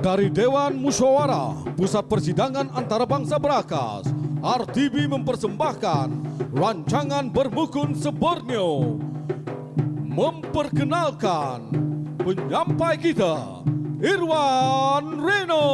Dari Dewan Musyawarah Pusat Persidangan Antarabangsa Berakas, RTB mempersembahkan rancangan Bermukun Seborneo. Memperkenalkan penyampai kita, Irwan Reno.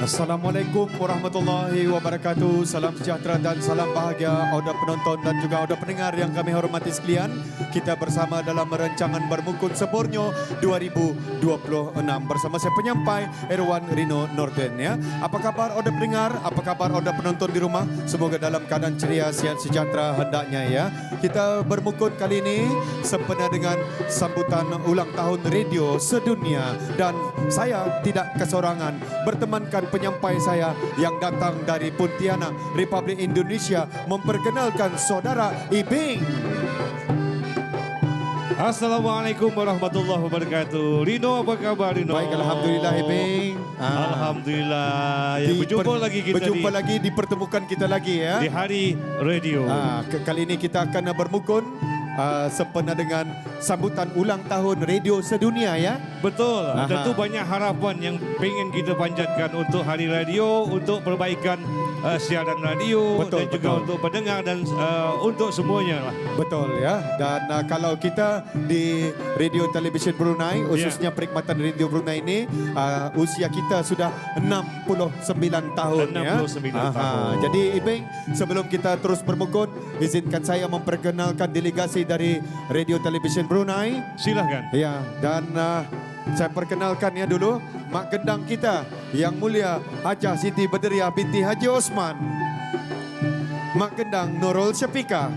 Assalamualaikum warahmatullahi wabarakatuh. Salam sejahtera dan salam bahagia auda penonton dan juga auda pendengar yang kami hormati sekalian. Kita bersama dalam rancangan Bermukun Seborneo 2026 bersama saya penyampai Irwan Rino Norden ya. Apa kabar auda pendengar? Apa kabar auda penonton di rumah? Semoga dalam keadaan ceria, sihat sejahtera hendaknya ya. Kita bermukun kali ini sempena dengan sambutan ulang tahun radio sedunia dan saya tidak kesorangan bertemankan penyampai saya yang datang dari Pontianak, Republik Indonesia, memperkenalkan saudara Ibing. Assalamualaikum warahmatullahi wabarakatuh. Rino, apa kabar Rino? Baik, alhamdulillah Ibing. Alhamdulillah. Ya, berjumpa lagi kita dipertemukan kita lagi ya. Di hari radio. Kali ini kita akan bermukun sempena dengan sambutan ulang tahun radio sedunia ya. Betul. Tentu banyak harapan yang ingin kita panjatkan untuk hari radio, untuk perbaikan siaran radio, betul, dan juga untuk pendengar dan untuk semuanya lah. Betul ya. Dan kalau kita di Radio Television Brunei, khususnya perkhidmatan Radio Brunei ini, usia kita sudah 69 tahun 69 ya. tahun. Jadi Ibing, sebelum kita terus bermukun, izinkan saya memperkenalkan delegasi dari Radio Television Brunei. Silahkan. Ya, dan saya perkenalkan ya dulu mak gendang kita yang mulia Hajah Siti Badriah binti Haji Osman, mak gendang Nurul Syafika,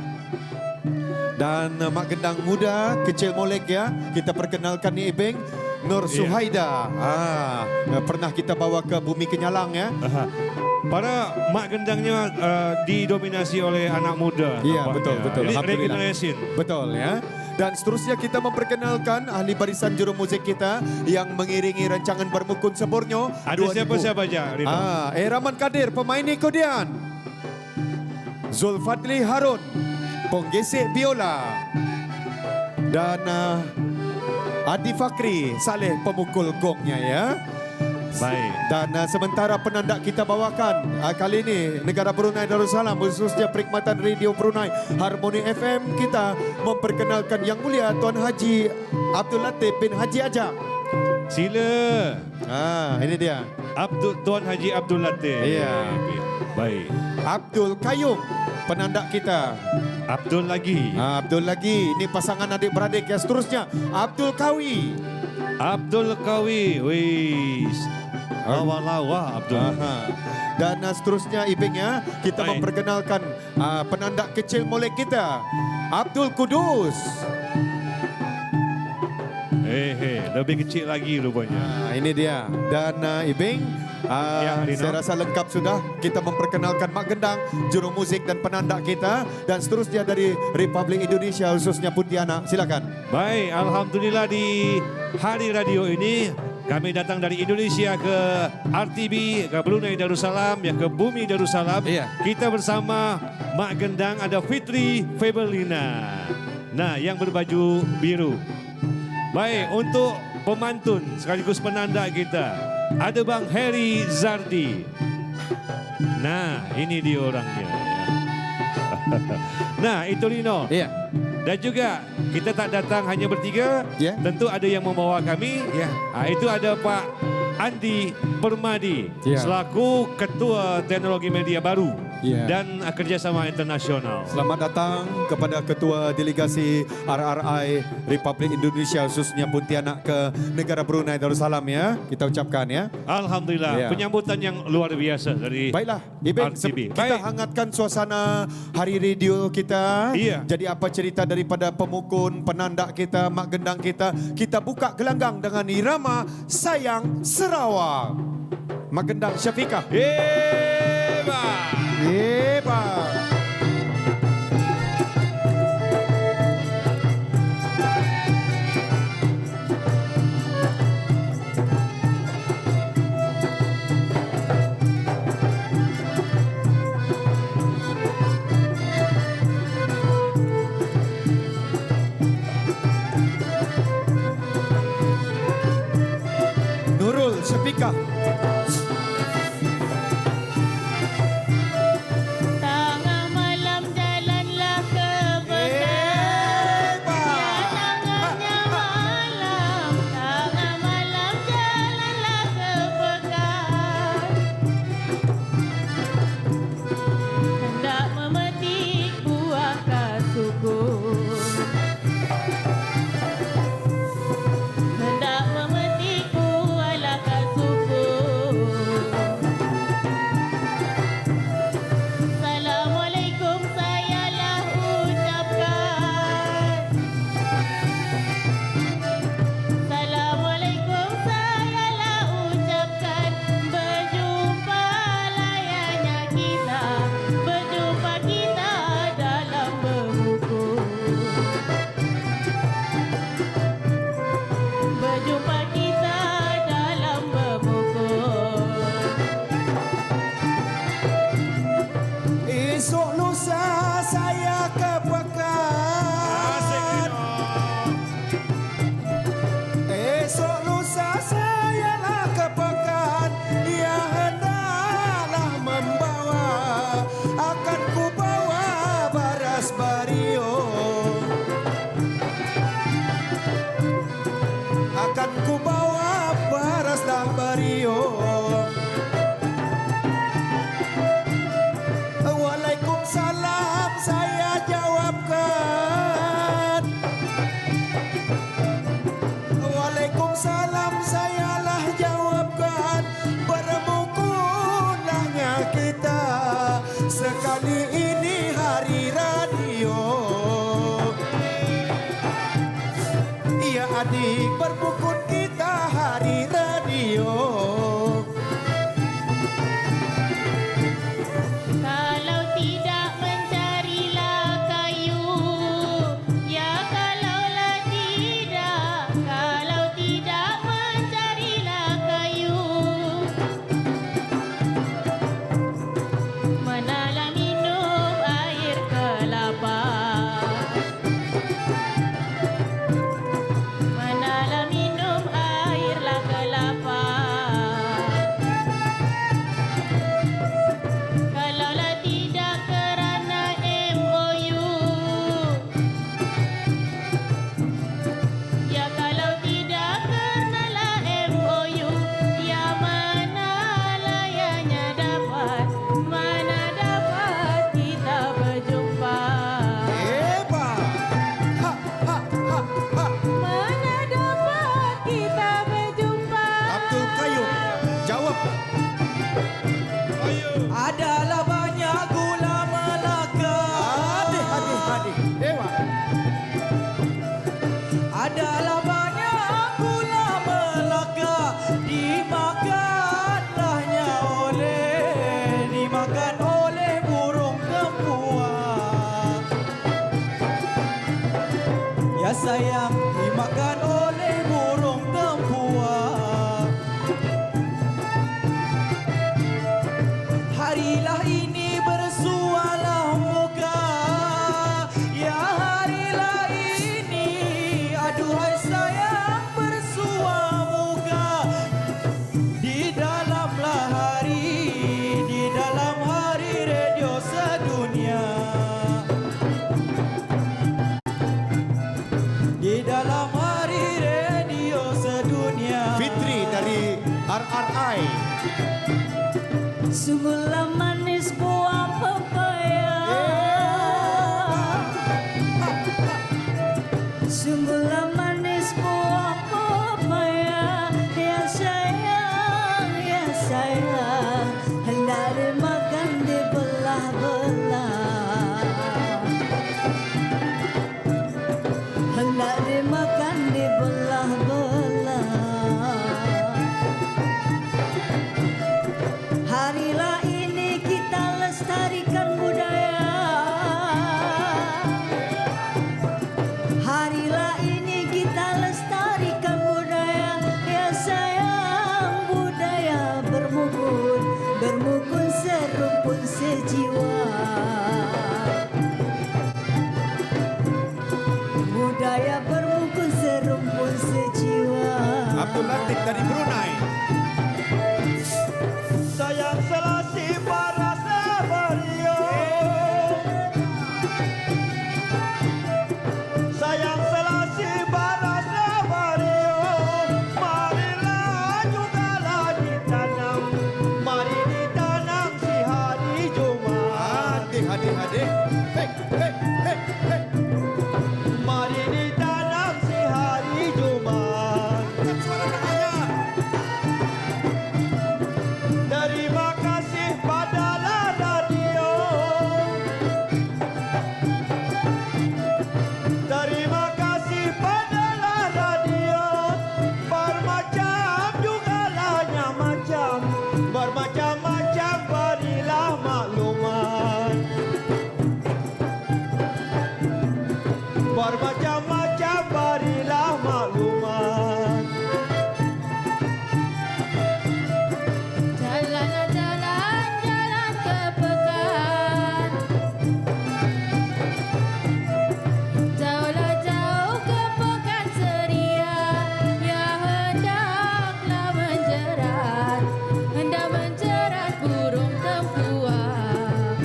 dan mak gendang muda kecil molek ya. Kita perkenalkan ni Ibing, Nur Suhaida. Pernah kita bawa ke Bumi Kenyalang ya. Para mak gendangnya didominasi oleh anak muda. Iya, betul. Alhamdulillah. Regeneration. Betul ya. Dan seterusnya kita memperkenalkan ahli barisan juru muzik kita yang mengiringi rancangan Bermukun Seborneo. Ada siapa-siapa aja, Rino? Rahman Kadir, pemain ikodian. Zulfadli Harun, penggesek biola. Dan Adi Fakri Saleh, pemukul gongnya ya. Baik. Dan sementara penanda kita bawakan kali ini negara Brunei Darussalam, khususnya perkhidmatan Radio Brunei Harmoni FM, kita memperkenalkan yang mulia Tuan Haji Abdul Latif bin Haji Ajak. Sila. Ini dia. Tuan Haji Abdul Latif. Iya. Baik. Abdul Kayum, penanda kita. Abdul lagi. Abdul lagi. Ini pasangan adik-beradik yang seterusnya. Abdul Kawi. Abdul Kawi. Wis. Lawa-lawa Abdul. Dan seterusnya Ibing ya, kita memperkenalkan penanda kecil molek kita, Abdul Kudus. Lebih kecil lagi rupanya. Ini dia. Dan Ibing, saya rasa lengkap sudah. Kita memperkenalkan mak gendang, juru musik dan penanda kita, dan seterusnya dari Republik Indonesia, khususnya Pontianak. Silakan. Baik, alhamdulillah di hari radio ini kami datang dari Indonesia ke RTB, ke Brunei Darussalam, ya ke Bumi Darussalam. Iya. Kita bersama mak gendang ada Fitri Febelina. Nah, yang berbaju biru. Baik, untuk pemantun sekaligus penanda kita ada Bang Heri Zardi. Nah, ini dia orangnya. Nah, itu Rino. Iya. Dan juga kita tak datang hanya bertiga, tentu ada yang membawa kami. Itu ada Pak Andi Permadi, selaku Ketua Teknologi Media Baru. Ya. dan kerjasama internasional. Selamat datang kepada Ketua Delegasi RRI Republik Indonesia khususnya Pontianak ke negara Brunei Darussalam ya. Kita ucapkan ya. Alhamdulillah, Ya. penyambutan yang luar biasa dari Baiklah, Ibn, RTB. kita Baik. hangatkan suasana hari radio kita. Iya. Jadi apa cerita daripada pemukun, penandak kita, mak gendang kita. Kita buka gelanggang dengan irama Sayang Sarawak. Mak gendang Syafiqah. Hebat. Hebat. Nurul Syafiqah. Tengah malam jalanlah ke Bekah. Ya tangannya malam. Tengah malam jalanlah ke Bekah. Hendak memetik buah kasukun. Hendak memetik buah lah kasukun. Assalamualaikum sayalah ucapkan. Assalamualaikum sayalah ucapkan. Berjumpa layaknya kita. Berjumpa kita dalam berbuku. Berjumpa kita dalam berbuku. Esok lusa saya ke Pekan. Esok lusa saya lah ke Pekan. Ya hendaklah membawa. Akan ku bawa baras bario. Akan ku bawa baras dan bario. Waalaikumsalam saya jawabkan. Waalaikumsalam sayalah jawabkan. Bermukulahnya kita. Sekali ini hari radio. Iya adik berpukul kita hari radio. Kalau tidak mencarilah kayu, ya kalaulah tidak, kalau tidak mencarilah kayu, manalah minum air kelapa, manalah minum airlah kelapa. Kalaulah tidak kerana MOU, ya kalau tidak kenalah MOU, ya mana layaknya dapat, mana dapat kita berjumpa, Hebat. Ha ha ha ha. mana dapat kita berjumpa. Abdul Qayyum jawab. Adalah banyak gula Melaka. Adik. Dewa. Adalah banyak gula Melaka. Dimakan oleh burung kempuan. Ya sayang, dimakan oleh burung kempuan. Harilah ini bersualah muka. Ya harilah ini, aduhai sayang bersua muka. Di dalamlah hari, di dalam hari radio sedunia. Di dalam hari radio sedunia. Fitri dari RRI. Sungguhlah manis buah luar macam-macam berilah maklumat. Jalanlah jalan ke pekan. Jauhlah jauh ke pekan ceria. Ya hendaklah menjerat. Hendak menjerat burung tempuan.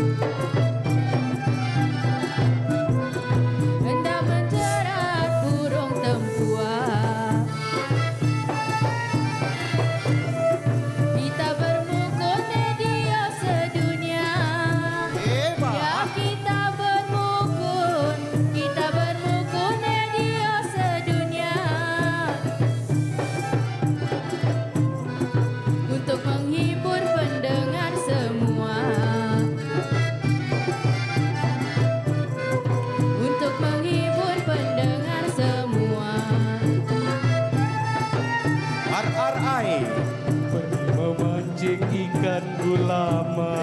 Hendak menjerat burung tempuan. Kita bermukul media sedunia. Ya kita bermukul media sedunia. Untuk menghibur pendengar semua. Untuk menghibur pendengar semua. RRI. Pergi memancing ikan gulama.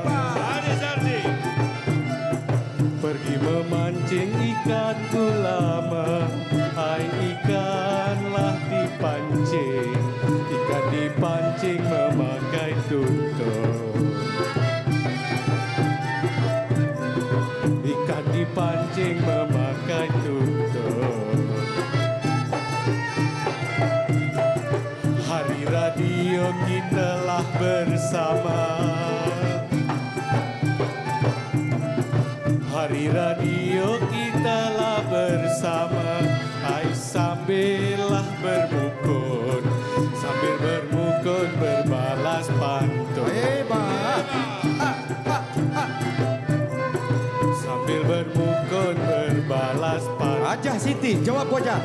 Ada Sardi. Pergi memancing ikan gulama. Hai ikanlah dipancing. Ikan dipancing memakai tuntun. Ikan dipancing memakai tuntun. Hari radio kita lah bersama. Hari radio kita lah bersama. Hai sambillah bermukun. Sambil bermukun berbalas pantun. Sambil bermukun berbalas pantun. Ajah Siti, jawab wajah.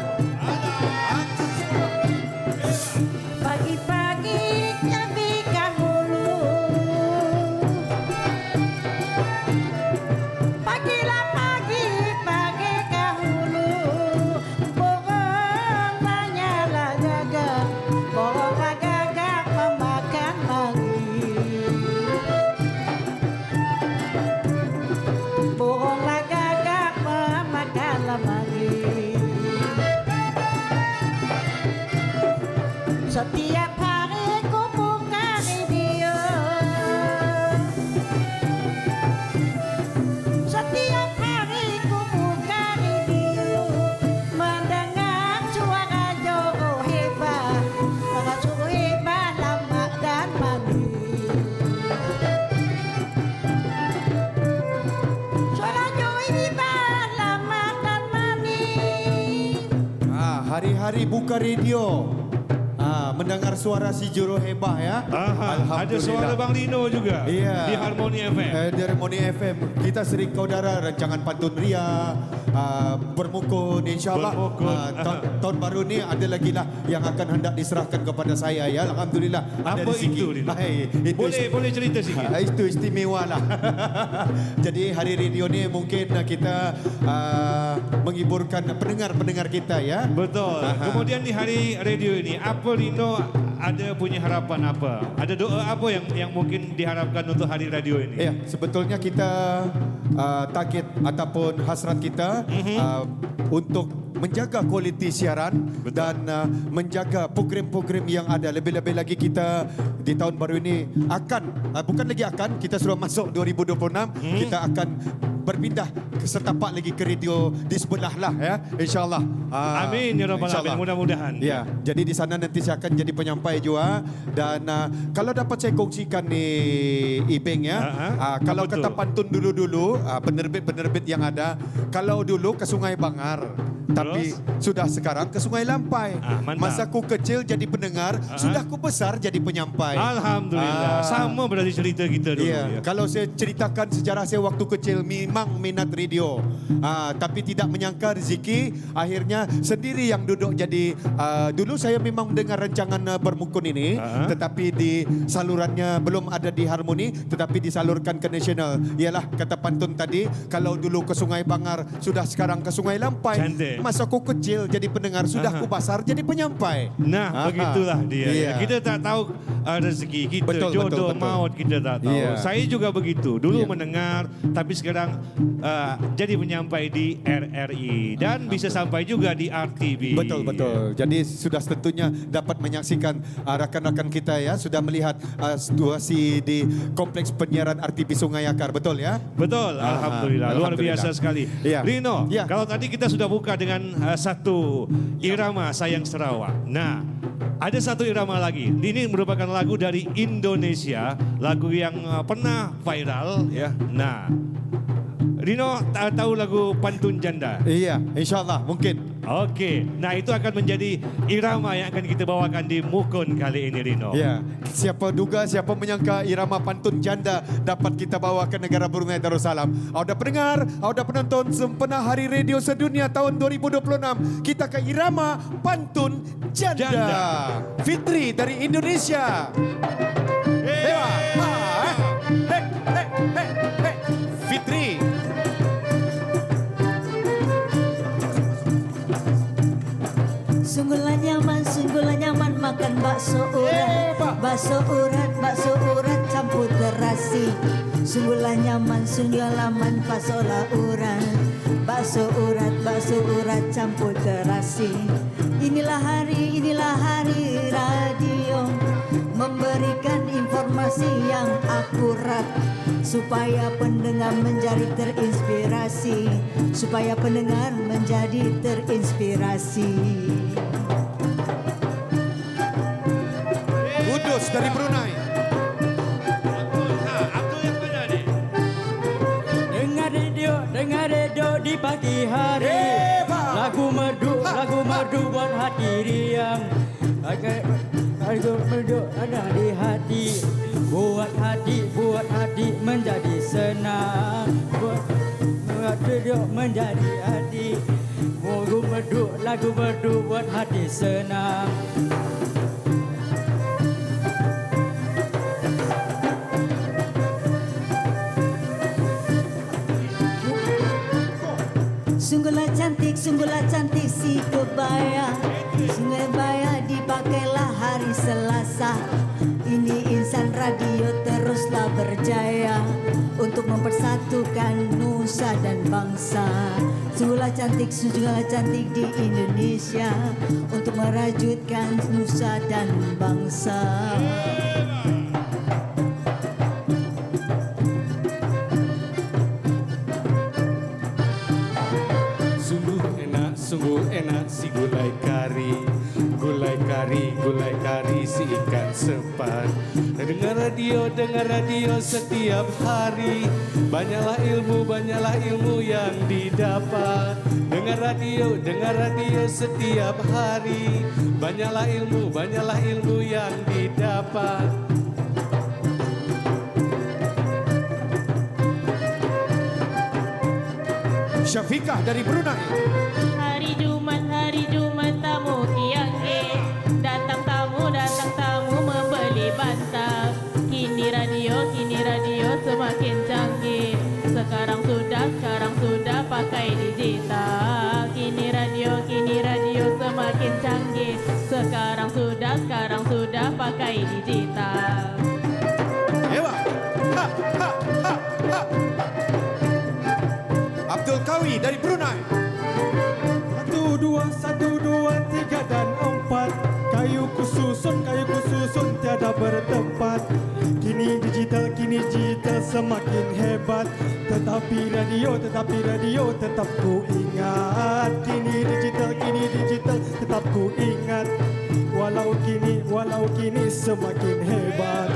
Pagi-pagi nyabikan hulu. Pagilah pagi bagaikan hulu. Borong banyalah gagak. Borong gagak memakan manggi. Boronglah gagak memakan manggi. Setiap hari ku buka radio. Setiap hari ku buka radio. Mendengar suara Joro hebat. Suara Joro hebat lama dan manis. Suara Joro hebat lama dan manis. Hari-hari buka radio. Mendengar suara si Joro Hebah ya. Aha, ada suara Bang Lino juga Iya. di Harmoni FM. Di Harmoni FM. Kita sering kaudara rancangan pantun ria, bermukun insyaAllah. Bermukun. Tahun baru ni ada lagi lah yang akan hendak diserahkan kepada saya ya. Alhamdulillah. Ada Apa rezeki. itu, Lino? Itu Boleh cerita sikit. Itu istimewa lah. Jadi hari radio ni mungkin kita menghiburkan pendengar-pendengar kita ya. Betul. Kemudian di hari radio ini, apa Lino ada punya harapan apa? Ada doa apa yang mungkin diharapkan untuk hari radio ini? Ya, sebetulnya kita target ataupun hasrat kita untuk menjaga kualiti siaran dan menjaga program-program yang ada. Lebih-lebih lagi kita di tahun baru ini akan, bukan lagi akan, kita sudah masuk 2026, kita akan berpindah ke setapak lagi ke radio di sebelah lah ya, insyaAllah. Amin ya Rabbal Alamin, mudah-mudahan. Ya, jadi di sana nanti saya akan jadi penyampai juga dan kalau dapat saya kongsikan nih Ibeng ya, kalau betul. kata pantun dulu-dulu penerbit-penerbit yang ada, kalau dulu ke Sungai Bangar, tapi sudah sekarang ke Sungai Lampai. Mantap. Masaku kecil jadi pendengar, sudah ku besar jadi penyampai. Alhamdulillah, sama berarti cerita kita dulu. Iya, Ya. kalau saya ceritakan sejarah saya waktu kecil memang minat radio, tapi tidak menyangka rezeki akhirnya sendiri yang duduk jadi. Dulu saya memang mendengar rancangan bermukun ini, tetapi di salurannya belum ada di Harmoni, tetapi disalurkan ke nasional. Ialah kata pantun tadi, kalau dulu ke Sungai Bangar, sudah sekarang ke Sungai Lampai. Cantik. Masa ku kecil jadi pendengar, sudah ku besar jadi penyampai. Nah, begitulah dia. Iya. Kita tak tahu rezeki kita, Betul, jodoh, betul. maut kita tak tahu. Iya. Saya juga begitu. Dulu Iya. mendengar, tapi sekarang jadi penyampai di RRI dan bisa sampai juga di RTV. Betul, betul. Jadi sudah tentunya dapat menyaksikan rakan-rakan kita ya, sudah melihat situasi di kompleks penyiaran RTV Sungai Akar, betul ya? Betul, alhamdulillah. Luar Alhamdulillah. biasa sekali. Iya. Rino, Iya. kalau tadi kita sudah buka dengan satu irama Sayang Sarawak. Nah, ada satu irama lagi. Ini merupakan lagu dari Indonesia, lagu yang pernah viral ya. Nah, Rino tahu lagu Pantun Janda? Iya, insya Allah mungkin. Oke, nah itu akan menjadi irama yang akan kita bawakan di Mukun kali ini, Rino. Ya, siapa duga, siapa menyangka irama Pantun Janda dapat kita bawa ke negara Brunei Darussalam. Auda pendengar, auda penonton sempena Hari Radio Sedunia tahun 2026. Kita ke irama Pantun Janda. Janda. Fitri dari Indonesia. Dewa. Fitri. Sungguhlah nyaman makan bakso urat. Bakso urat campur terasi. Sungguhlah nyaman bakso urat. Bakso urat campur terasi. Inilah hari radio memberikan informasi yang akurat supaya pendengar menjadi terinspirasi. Kudus dari Brunei. Abdul yang mana nih? Dengar radio di pagi hari. Lagu merdu buat hati riang. Lagu merdu ada di hati. Buat hati menjadi senang. Buat radio menjadi hati. Lagu merdu buat hati senang. Sungguhlah cantik si kebaya. Kebaya dipakailah hari Selasa. Ini insan radio teruslah berjaya untuk mempersatukan nusa dan bangsa. Sungguhlah cantik di Indonesia untuk merajutkan nusa dan bangsa. Sungguh enak si gulai kari si ikan sepat. Dengar radio setiap hari. Banyaklah ilmu yang didapat. Dengar radio setiap hari. Banyaklah ilmu yang didapat. Syafiqah dari Brunei. Hari Jumat tamu kiange. Datang tamu membeli bantal. Kini radio semakin canggih. Sekarang sudah pakai digital. Kini radio semakin canggih. Sekarang sudah pakai digital. Ewa. Abdul Kawi dari Brunei. 1, 2, 3 dan 4. Kayu kususun tiada bertempat. Kini digital semakin hebat. Tetapi radio tetap ku ingat. Kini digital tetap ku ingat. Walau kini semakin hebat.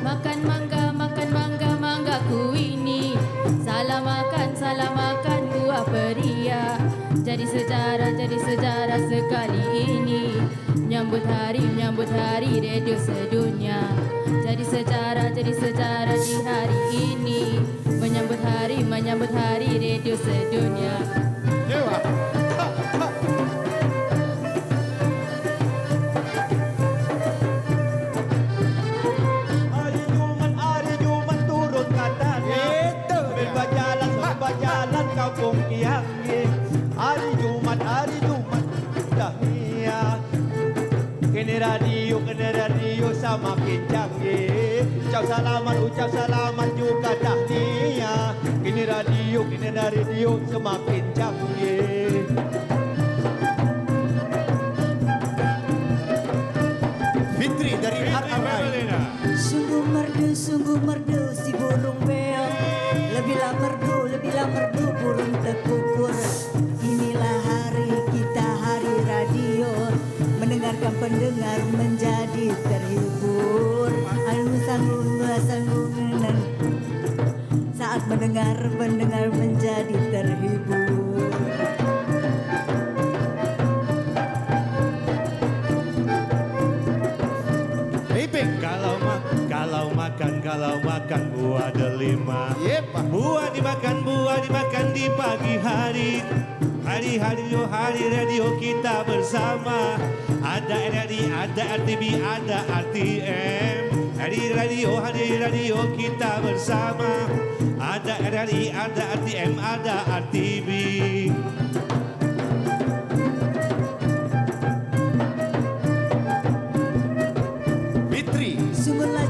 Makan mangga ku ini. Salah makan buah peria. Jadi sejarah sekali ini. Menyambut hari radio sedunia. Jadi sejarah di hari ini. Menyambut hari radio sedunia. Ewa. Hari Jumat turun katanya. Berjalan kampung Kiangi. Hari Jumat dahlia. Kini radio semakin canggih. Ucap salaman juga tahniah. Kini radio semakin canggih. Fitri dari RRI. Sungguh merdu si burung beo. Lebihlah merdu burung tekukur. Inilah hari kita, hari radio. Mendengarkan pendengar menjadi terhibur. Sanggungan saat mendengar menjadi terhibur. Kalau makan buah delima. Buah dimakan di pagi hari. Hari radio kita bersama. Ada RRI, ada RTB, ada RTM. Hari radio kita bersama. Ada RRI, ada RTM, ada RTB. Fitri. Sungguhlah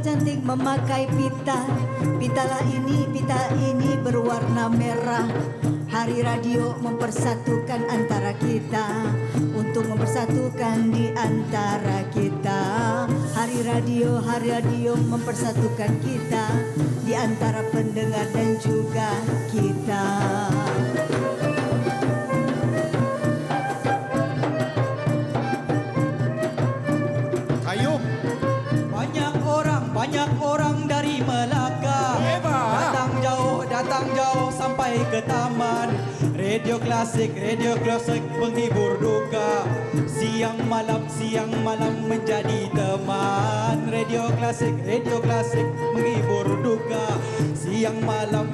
cantik memakai pita. Pita ini berwarna merah. Hari radio mempersatukan antara kita. Untuk mempersatukan di antara kita. Hari radio mempersatukan kita di antara pendengar dan juga kita. Ayub. Banyak orang dari Melaka. Datang jauh sampai ke taman. Radio klasik penghibur duka. Siang malam menjadi teman. Radio klasik menghibur duka. Siang malam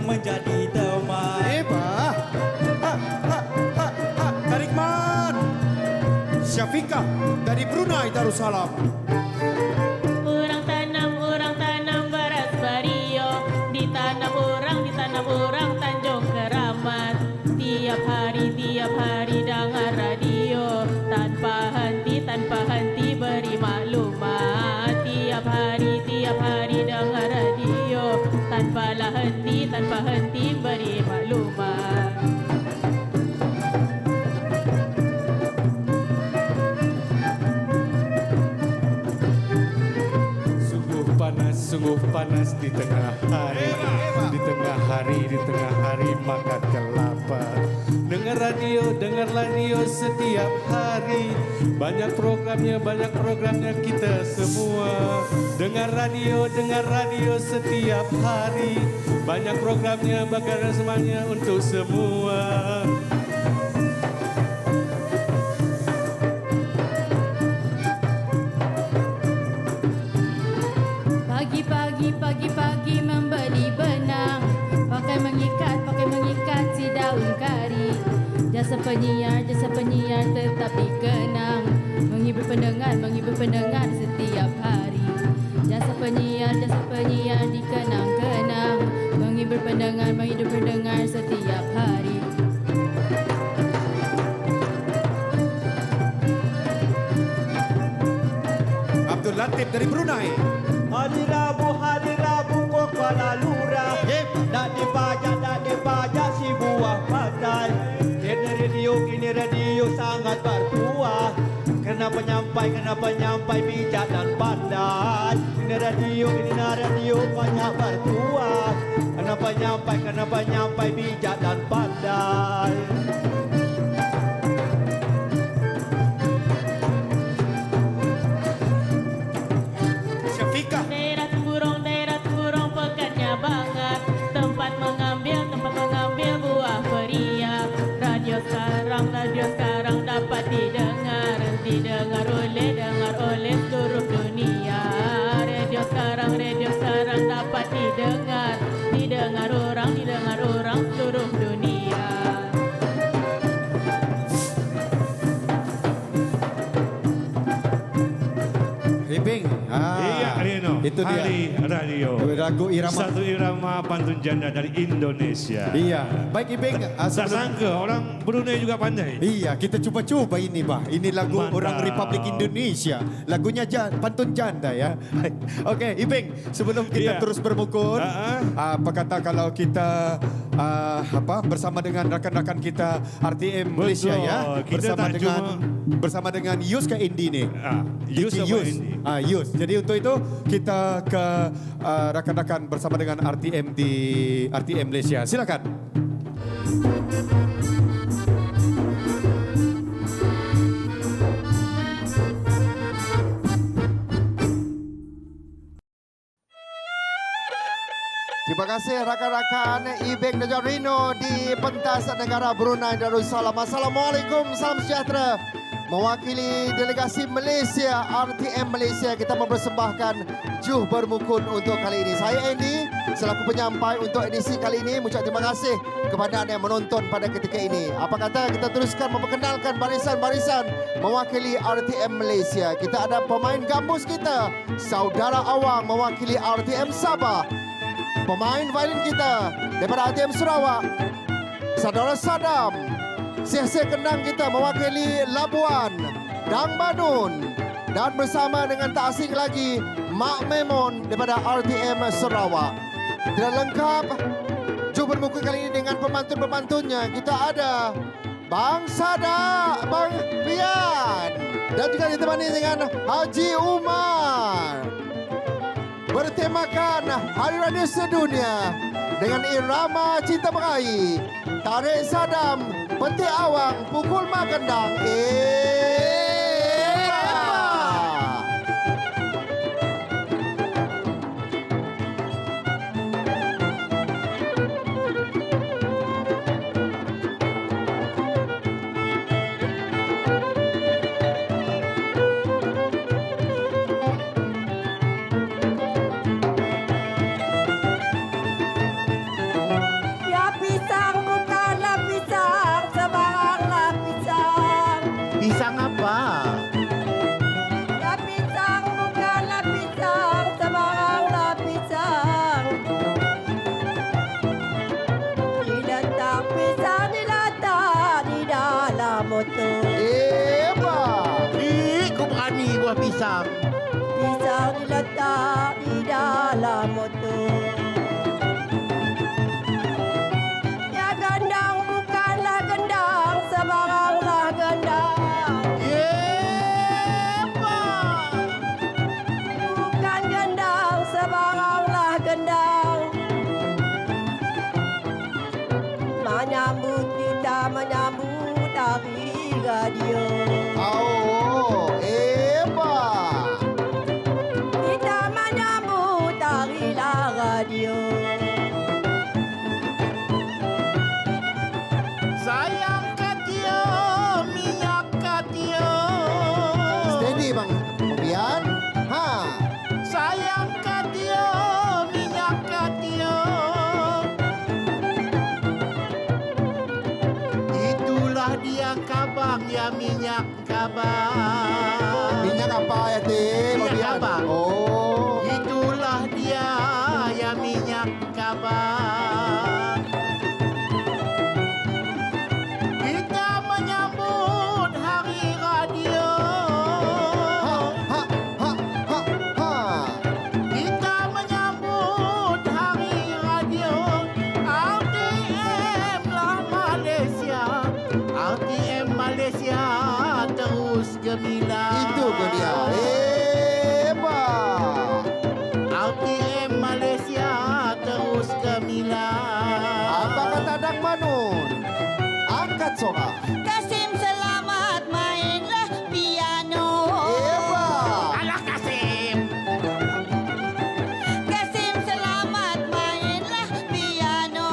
menjadi teman. Tarikman. Syafiqah dari Brunei Darussalam. Orang tanam beras Bario. Ditanam orang Tanjung Keramat. Tiap hari dengar radio. Tanpa henti beri maklumat. Tiap hari dengar radio. Tanpa henti beri maklumat. Sungguh panas di tengah hari makan kelapa. Dengar radio setiap hari. Banyak programnya kita semua. Dengar radio setiap hari. Banyak programnya bagaimana semuanya untuk semua. Pagi membeli benang. Pakai mengikat si daun kari. Jasa penyiar tetap dikenang. Menghibur pendengar setiap hari. Jasa penyiar dikenang-kenang. Menghibur pendengar setiap hari. Abdul Latif dari Brunei. Hari Rabu kok Kuala Lurah. Nak dipajak si buah patai. Kini radio sangat bertuah. Kena penyampai bijak dan pandai. Kini radio banyak bertuah. Kena penyampai bijak dan pandai. Daerah temburong pekannya banget. Tempat mengambil buah periak. Radio sekarang dapat didengar oleh seluruh dunia. Radio sekarang dapat didengar orang seluruh dunia. Ribing. Iya, Arino. Itu dia. Hari Radio. Lagu irama. Satu irama pantun janda dari Indonesia. Iya. Baik Ibing. Tak sangka orang Brunei juga pandai. Iya, kita cuba-cuba ini, Bah. Ini lagu Mantap. orang Republik Indonesia. Lagunya pantun janda ya. Okey, Ibing, sebelum kita Iya. terus bermukun, apa kata kalau kita bersama dengan rakan-rakan kita RTM Malaysia Betul. ya, Kita tak bersama dengan Yus ke Indi ni. Yus DJ apa Yus. Indi? Yus. Jadi untuk itu kita ke rakan-rakan bersama dengan RTM di RTM Malaysia. Silakan. Terima kasih rakan-rakan Ibing dan John Rino di pentas negara Brunei Darussalam. Assalamualaikum, salam sejahtera. Mewakili delegasi Malaysia, RTM Malaysia, kita mempersembahkan Juh Bermukun untuk kali ini. Saya Andy, selaku penyampai untuk edisi kali ini, mengucap terima kasih kepada anda yang menonton pada ketika ini. Apa kata kita teruskan memperkenalkan barisan-barisan mewakili RTM Malaysia. Kita ada pemain gambus kita, Saudara Awang mewakili RTM Sabah. Pemain violin kita daripada RTM Sarawak, Saudara Sadam. Sesi kendang kita mewakili Labuan, Dang Banun. Dan bersama dengan tak asing lagi, Mak Memon daripada RTM Sarawak. Tidak lengkap, Juh Bermukun kali ini dengan pemantun-pemantunnya. Kita ada Bang Sada, Bang Pian. Dan juga ditemani dengan Haji Umar. Bertemakan Hari Radio Sedunia dengan irama Cinta Meraih, Tarik Sadam, Petik Awang, Pukul Mak Gendang. Ya pisang bukanlah pisang, sebaranglah pisang. Pisang apa? Ya pisang bukanlah pisang, sebaranglah pisang. Diletak pisang diletak di dalam motor. Kau berani buah pisang. Pisang diletak di dalam motor. Ya gendang bukanlah gendang, sebaranglah gendang. Bukan gendang, sebaranglah gendang. Menyambut kita, menyambut hari radio. Kita menyambut hari radio. Sayang katio, minyak katio. Steady bang, Pian. Sayang katio, minyak katio. Itulah dia kabang ya minyak kabang. Minyak apa ya Tim? Minyak kabang. Itulah dia ya minyak kabang. Kita menyambut hari radio. Kita menyambut hari radio. RTM lah Malaysia. RTM Malaysia terus gemilang. Itu ke dia. RTM Malaysia terus gemilang. Apa kata Dang Manun? Angkat suara. Kasim selamat mainlah piano. Alah Kasim. Kasim selamat mainlah piano.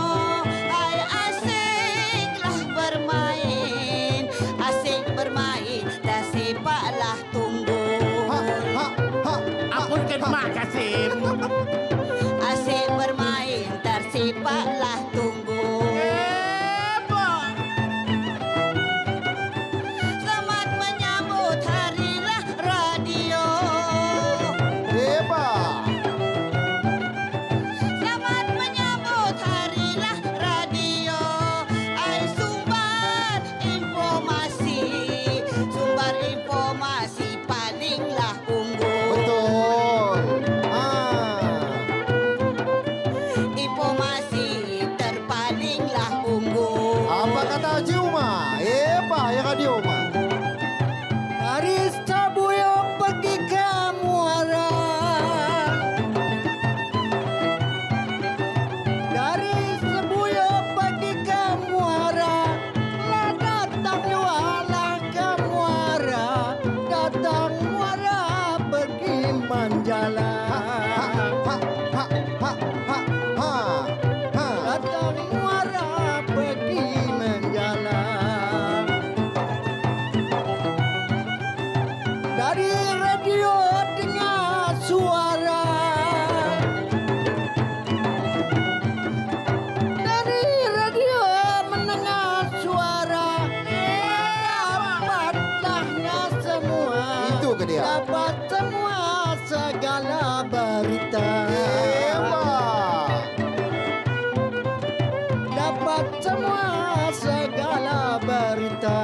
Ay asiklah bermain. Asik bermain, tak sepaklah tunggu. Ampunkan Mak Kasim. Asik bermain, tersepaklah tunggu. Selamat menyambut harilah radio. dari radio dengar suara, dari radio mendengar suara, dapatlah semua, Itu ke dia. dapat semua segala berita, dapat semua segala berita.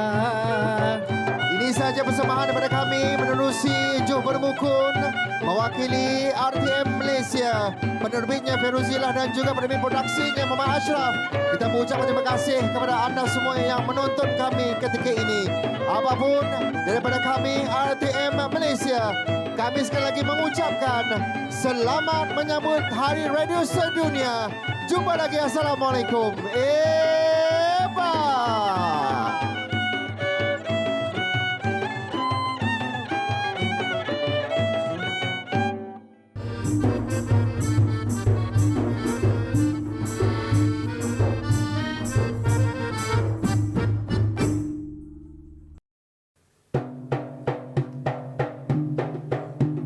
Ini sahaja persembahan daripada kami menerusi Juh Bermukun mewakili RTM Malaysia, penerbitnya Feruzilah dan juga penerbit produksinya Muhammad Ashraf. Kita mengucapkan terima kasih kepada anda semua yang menonton kami ketika ini. Apapun daripada kami RTM Malaysia, kami sekali lagi mengucapkan selamat menyambut Hari Radio Sedunia. Jumpa lagi. Assalamualaikum. Eba.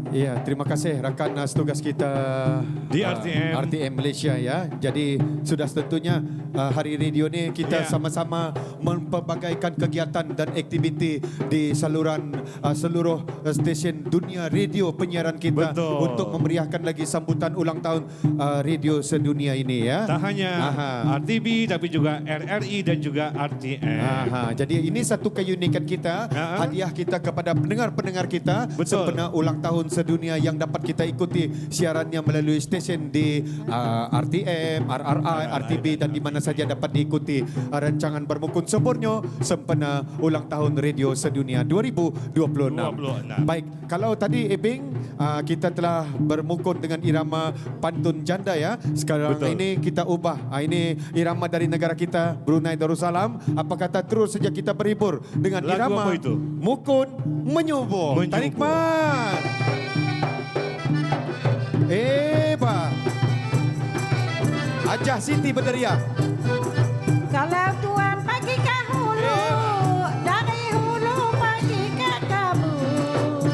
Ya, terima kasih rakan tugas kita Di RTM. RTM Malaysia ya. Jadi sudah tentunya Hari Radio ni kita sama-sama mempelbagaikan kegiatan dan aktiviti di saluran seluruh stesen dunia radio penyiaran kita. Betul. Untuk memeriahkan lagi sambutan ulang tahun radio sedunia ini ya. Tak hanya RTB tapi juga RRI dan juga RTM. Jadi ini satu keunikan kita, hadiah kita kepada pendengar-pendengar kita sempena ulang tahun sedunia yang dapat kita ikuti siarannya melalui stesen di RTM, RRI, RTB dan di mana saja dapat diikuti rancangan Bermukun sempurna sempena ulang tahun radio sedunia 2026. Baik, kalau tadi Ebing kita telah bermukun dengan irama pantun janda ya. Sekarang ini kita ubah. Ini irama dari negara kita Brunei Darussalam. Apa kata terus saja kita berhibur dengan Lagu irama apa itu? Mukun Menyubuh. Tarik mat. Eba. Ajah Siti Berderia. Kalau Tuhan pagi ke hulu, dari hulu pagi ke kabut.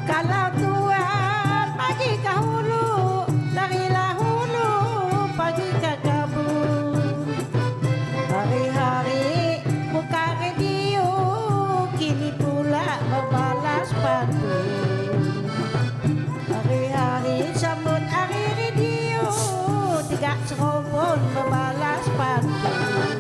Kalau Tuhan pagi ke hulu, darilah hulu pagi ke kabut. Hari-hari buka radio, kini pula membalas pantun. Hari-hari sambut hari radio, tiga serobon membalas pantun.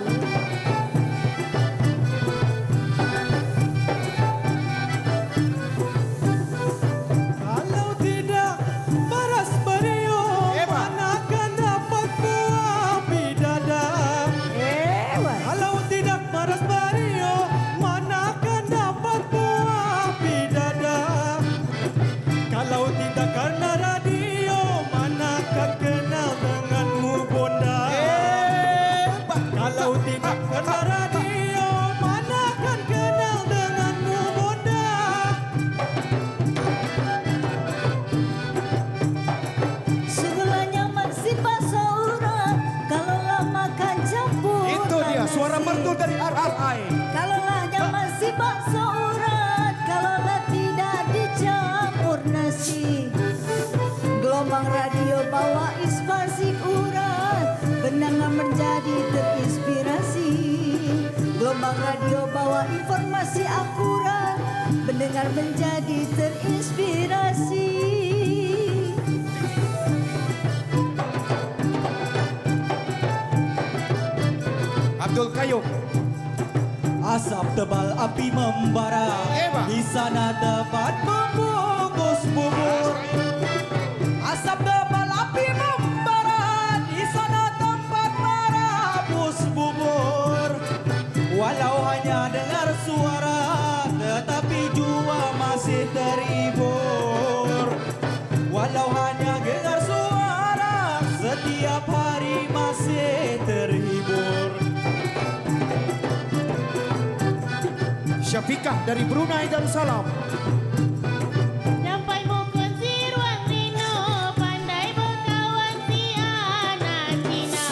Kalau tidak baras beliau, manakan dapat buah bidadar. Kalau tidak baras beliau, manakan dapat buah bidadar. Kalau tidak karena radio, manakan kenal denganmu bonda. Kalau tidak karena radio, manakan kenal denganmu bonda. Segalanya masih basah urat, kalaulah makan campur Itu dia suara merdu dari RRI. Kalaulah masih basah urat, kalaulah tidak dicampur nasi. Gelombang radio bawa inspirasi urat, pendengar menjadi terinspirasi. Gelombang radio bawa informasi akurat, pendengar menjadi terinspirasi. Abdul Qayyum. Asap tebal api membara, di sana dapat membungkus bubur. Asap tebal api membara, di sana tempat merebus bubur. Walau hanya dengar suara, tetapi jua masih terhibur. Walau hanya dengar suara, setiap hari masih terhibur. Syafiqah dari Brunei Darussalam. Sampai mukun si ruang rino, pandai berkawan si anak Cina.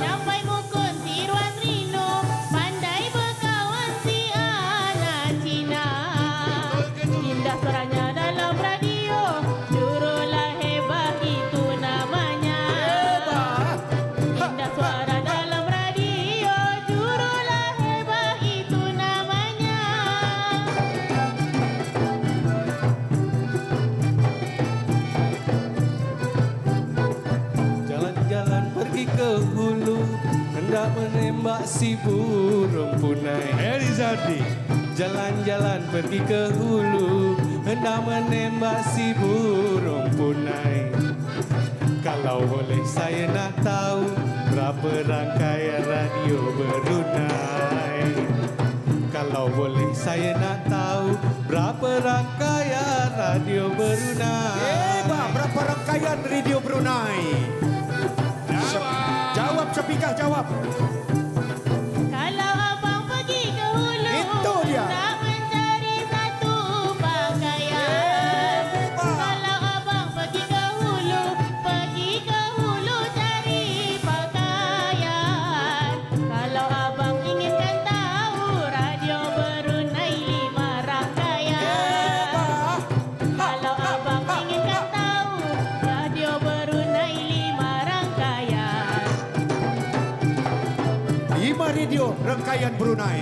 Sampai mukun si ruang rino, pandai berkawan si anak Cina. si burung punai. Erizadi. Jalan-jalan pergi ke hulu, hendak menembak si burung punai. Kalau boleh saya nak tahu berapa rangkaian radio Brunei. Kalau boleh saya nak tahu berapa rangkaian radio Brunei. Berapa rangkaian radio Brunei? Jawab Syafiqah, jawab. Kalau abang pergi ke hulu, Itu dia. nak mencari satu pakaian. Kalau abang pergi ke hulu cari pakaian. Kalau abang inginkan tahu radio Brunei 5 rangkaian. Kalau abang inginkan tahu radio Brunei 5 rangkaian. 5 radio rangkaian Brunei.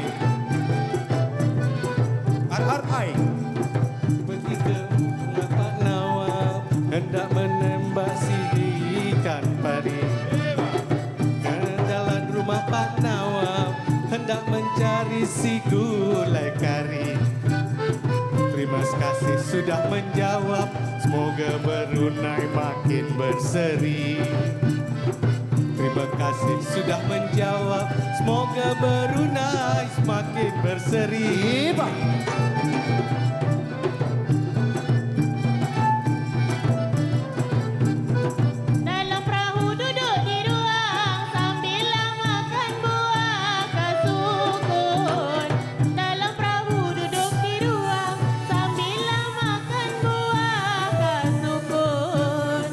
RRI. Pergi ke Lapak Nawab, hendak menembak si ikan pari. Ke jalan rumah Pak Nawab, hendak mencari si gulai kari. Terima kasih sudah menjawab, semoga Brunei makin berseri. Terima kasih sudah menjawab, semoga Brunei semakin berseri. Dalam perahu duduk di ruang sambil makan buah kasukun. Dalam perahu duduk di ruang sambil makan buah kasukun.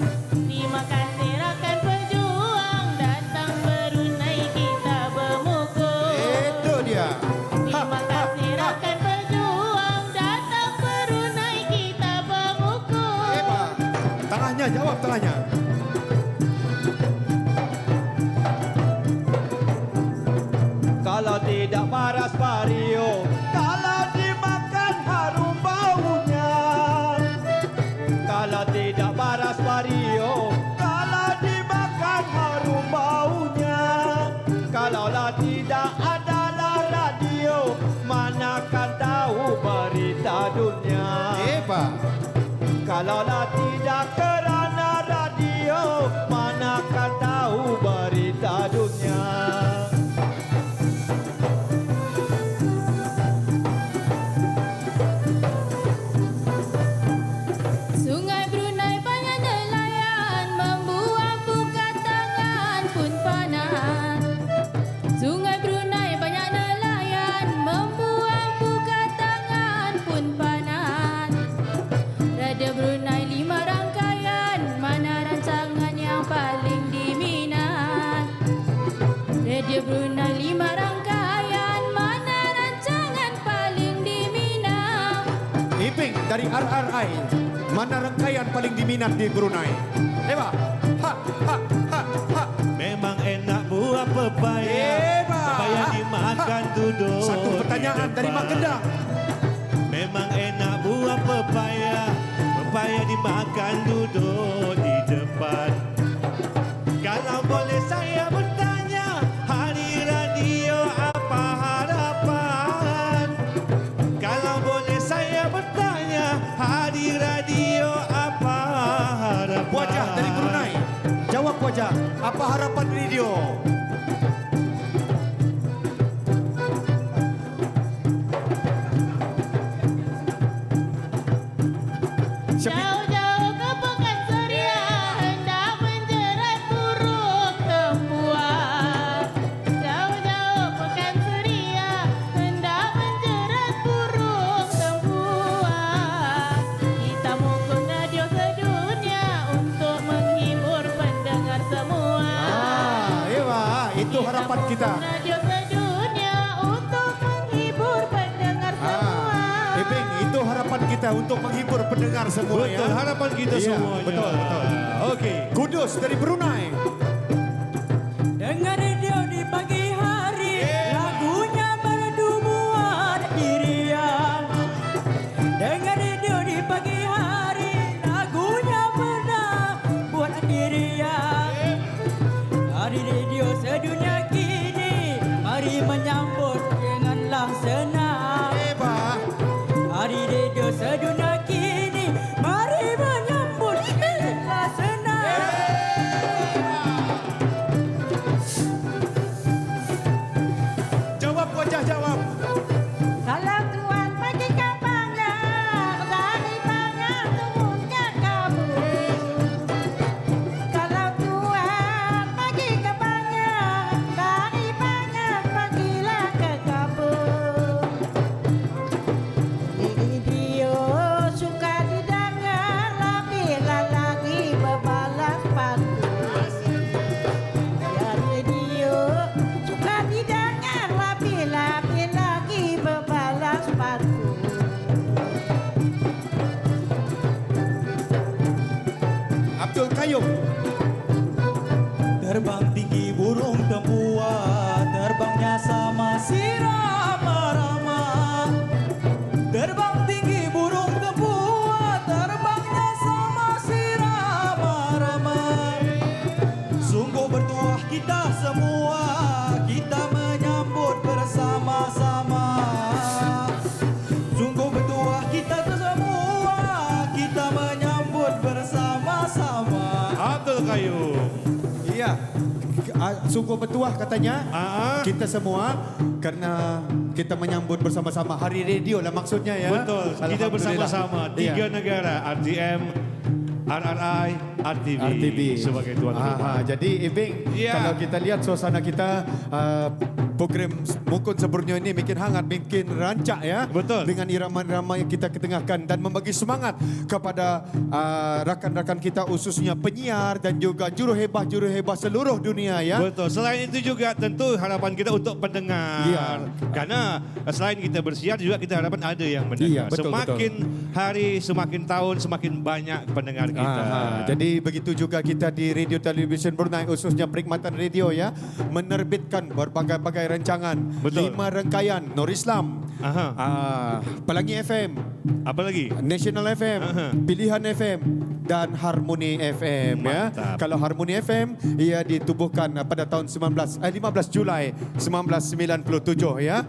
Terima kasih rakan pejuang datang Brunei kita bermukul. Itu dia. Terima kasih rakan pejuang datang Brunei kita bermukul. Tengahnya, jawab tengahnya. Kalau tidak paras vario, kalau dimakan harum baunya. Kalau tidak paras vario, kalau dimakan harum baunya. Kalaulah tidak adalah radio, manakan tahu berita dunia. Kalaulah tidak kerana radio, manakan tahu berita dunia. Sungai Brunei banyak nelayan, membuang buka tangan pun panas. Sungai Brunei banyak nelayan, membuang buka tangan pun panas. Radio Brunei 5 rangkaian, mana rancangan yang paling diminat? Radio Brunei 5 rangkaian, mana rancangan paling diminat? Iping dari RRI. Mana rangkaian paling diminat di Brunei? Eba. Ha, ha, ha, ha. Memang enak buah pepaya. Pepaya dimakan duduk. Satu pertanyaan di dari depan. Mak Gendang. Memang enak buah pepaya. Pepaya dimakan duduk di depan. Kalau boleh saya bertanya, hari radio apa harapan? Kalau boleh saya bertanya, hari radio apa harapan? Wajah dari Brunei. Jawab wajah. Apa harapan radio? Jauh-jauh ke Pekan Seria, hendak menjerat burung tempuan. Jauh-jauh Pekan Seria, hendak menjerat burung tempuan. Kita mukul radio sedunia untuk menghibur pendengar semua. Itu harapan kita. Radio sedunia untuk menghibur pendengar semua. Iping, itu harapan kita untuk menghibur pendengar semua. Betul, harapan kita Iya, semuanya. betul, betul. Okey. Kudus dari Brunei. Dengar radio di pagi hari, lagunya merdu buat dirian. Dengar radio di pagi hari, lagunya pernah buat dirian. Hari radio sedunia kini, mari Dayung. Terbang tinggi burung tempua, terbangnya sama sirama-rama. Terbang tinggi burung tempua, terbangnya sama sirama-rama. Sungguh bertuah kita semua, kita menyambut bersama-sama. Sungguh bertuah kita semua, kita menyambut bersama-sama. Abdul Qayyum. Iya. Sungguh bertuah katanya. Kita semua karena kita menyambut bersama-sama hari radio lah maksudnya ya. Betul, kita Alhamdulillah. bersama-sama Iya. 3 negara, RTM, RRI, RTV, sebagai tuan rumah. Jadi Ibing, Ya. kalau kita lihat suasana kita program Mukun Sempurna ini makin hangat, makin rancak ya. Betul. Dengan irama-irama yang kita ketengahkan dan membagi semangat kepada rakan-rakan kita khususnya penyiar dan juga juru hebah seluruh dunia ya. Betul. Selain itu juga tentu harapan kita untuk pendengar. Ya. Karena selain kita bersiar juga kita harapkan ada yang mendengar. Iya, betul, Semakin hari, semakin tahun, semakin banyak pendengar kita. Jadi begitu juga kita di Radio Television Brunei khususnya Perkhidmatan Radio ya menerbitkan berbagai-bagai rancangan. Betul. 5 rangkaian Nur Islam, Pelangi FM, Apa lagi? National FM, Pilihan FM dan Harmoni FM ya. Mantap. Kalau Harmoni FM ia ditubuhkan pada tahun 15 Julai 1997 ya.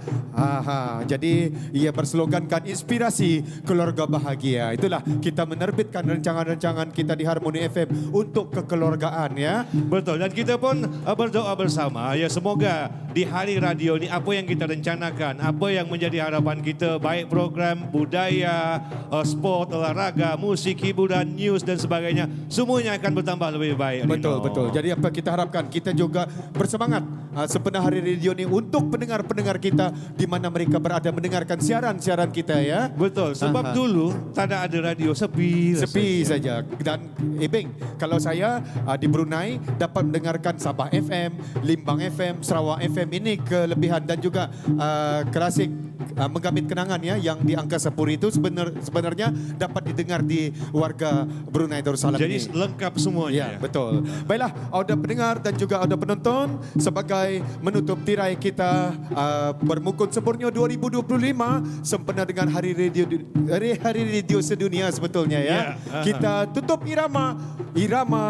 Jadi ia berslogankan inspirasi keluarga bahagia. Itulah kita menerbitkan rancangan-rancangan kita di Harmoni FM untuk kekeluargaan ya. Betul, dan kita pun berdoa bersama ya semoga di hari radio ini apa yang kita rencanakan, apa yang menjadi harapan kita baik program budaya, sport, olahraga, musik, hiburan, news dan sebagainya semuanya akan bertambah lebih baik. Betul, Rino. betul. Jadi apa kita harapkan kita juga bersemangat sepenuh hari radio ini untuk pendengar-pendengar kita di mana mereka berada mendengarkan siaran-siaran kita ya. Betul, sebab dulu tak ada radio, sepi. Sepi saja. Dan Ibing, kalau saya di Brunei dapat mendengarkan Sabah FM, Limbang FM, Sarawak FM ini kelebihan dan juga klasik menggamit kenangan ya yang di angka 10 itu sebenarnya dapat didengar di warga Brunei Darussalam Jadi ini. lengkap semuanya. Ya, betul. Baiklah, auda pendengar dan juga auda penonton sebagai menutup tirai kita Bermukun Sempurna 2025 sempena dengan hari radio sedunia sebetulnya ya. Ya, Kita tutup irama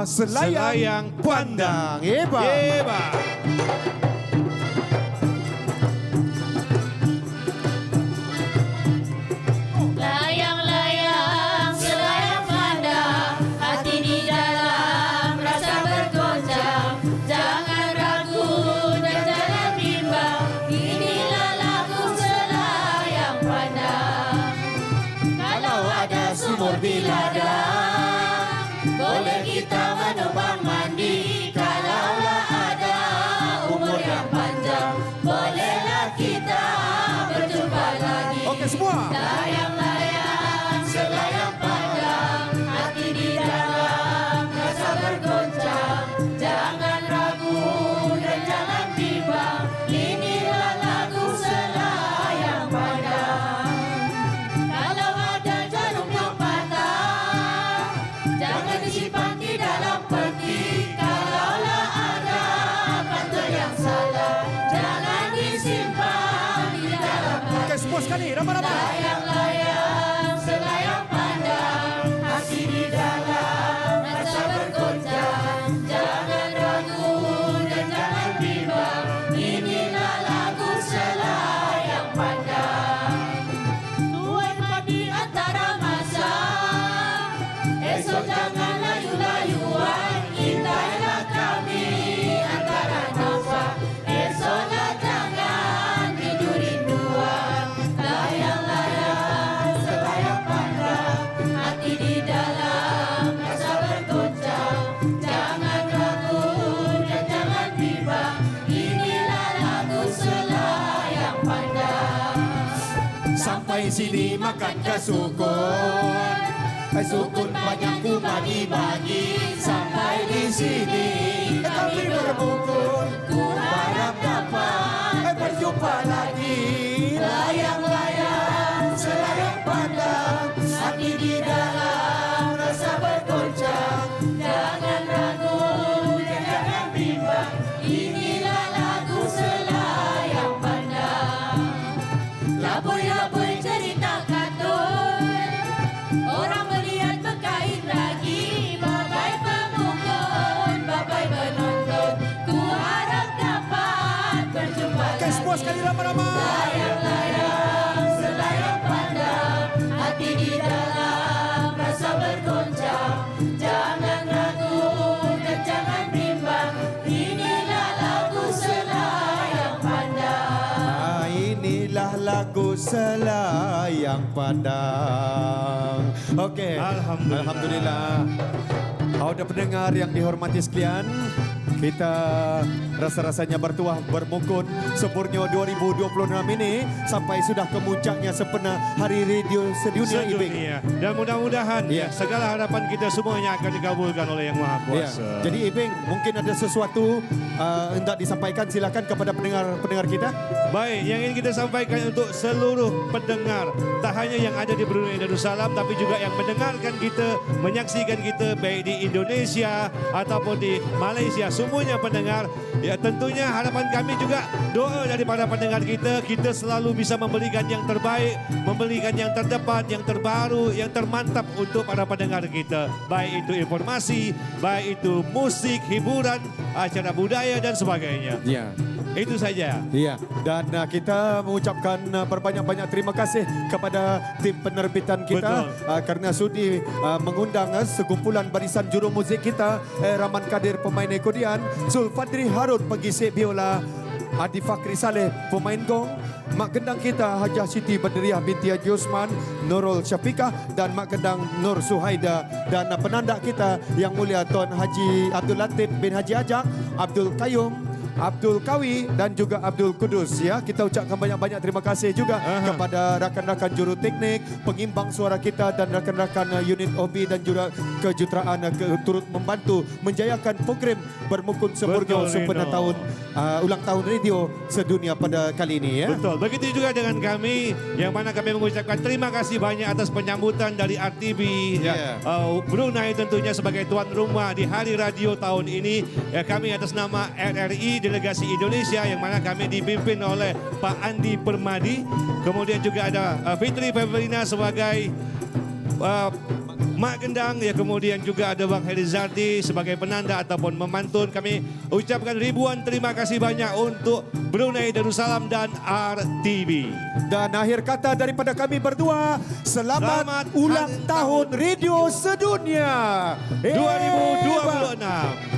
Selayang Pandang. Hebat. Hebat. Layang-layang, selayang pandang, hati di dalam rasa bergoncang. Jangan ragu dan jangan bimbang, inilah lagu selayang pandang. Kalau ada sumur di ladang, boleh kita menumpang mandi. Kalaulah ada umur yang panjang, bolehlah kita berjumpa lagi. Oke semua. Layang-layang, selayang pandang, hati di dalam rasa bergoncang. Jangan ragu dan jangan bimbang, inilah lagu selayang pandang. Kalau ada jarum yang patah, jangan disimpan di dalam peti. Kalaulah ada pantun yang salah, jangan disimpan di dalam hati. Oke semua sekali. Rama-rama. Layang-layang, selayang pandang, hati di dalam rasa bergoncang. Jangan ragu dan jangan bimbang, inilah lagu selayang pandang. Tuai padi antara masa, esok jangan layu-layuan. Indahlah kami antara nafas, esoklah jangan tidur rinduan. Layang-layang, selayang pandang, hati di dalam rasa bergoncang. Jangan ragu dan jangan bimbang, inilah lagu selayang pandang. Sampai sini makan kesukun. Sukun banyak ku bagi-bagi. Sampai di sini kami bermukun. Ku harap dapat berjumpa lagi. Layang-layang, selayang pandang, hati di dalam rasa bergoncang. Jangan selayang pandang. Okey. Alhamdulillah. Auda pendengar yang dihormati sekalian, kita rasa-rasanya bertuah bermukun sempurna 2026 ini sampai sudah ke puncaknya sempena Hari Radio Sedunia Ibing. Dan mudah-mudahan Ya. segala harapan kita semuanya akan dikabulkan oleh Yang Maha Ya. Kuasa. Jadi Ibing, mungkin ada sesuatu hendak disampaikan, silakan kepada pendengar kita. Baik, yang ingin kita sampaikan untuk seluruh pendengar, tak hanya yang ada di Brunei Darussalam, tapi juga yang mendengarkan kita, menyaksikan kita baik di Indonesia ataupun di Malaysia, semuanya pendengar. Ya, tentunya harapan kami juga doa daripada pendengar kita selalu bisa memberikan yang terbaik, memberikan yang terdepan, yang terbaru, yang termantap untuk para pendengar kita. Baik itu informasi, baik itu musik, hiburan, acara budaya dan sebagainya. Ya. Itu saja. Iya, dan kita mengucapkan berbanyak-banyak terima kasih kepada tim penerbitan kita kerana sudi mengundang sekumpulan barisan juru muzik kita, Rahman Kadir pemain akodian, Zulfadri Harun pengisi biola, Adi Fakri Saleh pemain gong, mak gendang kita Hajah Siti Badriah binti Haji Osman, Nurul Syafiqah dan mak gendang Nur Suhaida, dan penanda kita yang mulia Tuan Haji Abdul Latif bin Haji Ajak, Abdul Qayyum, Abdul Kawi dan juga Abdul Kudus. Ya, kita ucapkan banyak-banyak terima kasih juga kepada rakan-rakan juru teknik, pengimbang suara kita dan rakan-rakan unit OB dan juga kejuruteraan turut membantu menjayakan program Bermukun Sempurna sempena tahun ulang tahun radio sedunia pada kali ini ya. Betul. Begitu juga dengan kami yang mana kami mengucapkan terima kasih banyak atas penyambutan dari RTB Brunei tentunya sebagai tuan rumah di Hari Radio tahun ini. Ya, kami atas nama RRI Delegasi Indonesia yang mana kami dipimpin oleh Pak Andi Permadi. Kemudian juga ada Fitri Febrina sebagai Mak Gendang, ya, kemudian juga ada Bang Herizardi sebagai penanda ataupun memantun. Kami ucapkan ribuan terima kasih banyak untuk Brunei Darussalam dan RTB. Dan akhir kata daripada kami berdua, selamat ulang tahun Radio Sedunia 2026.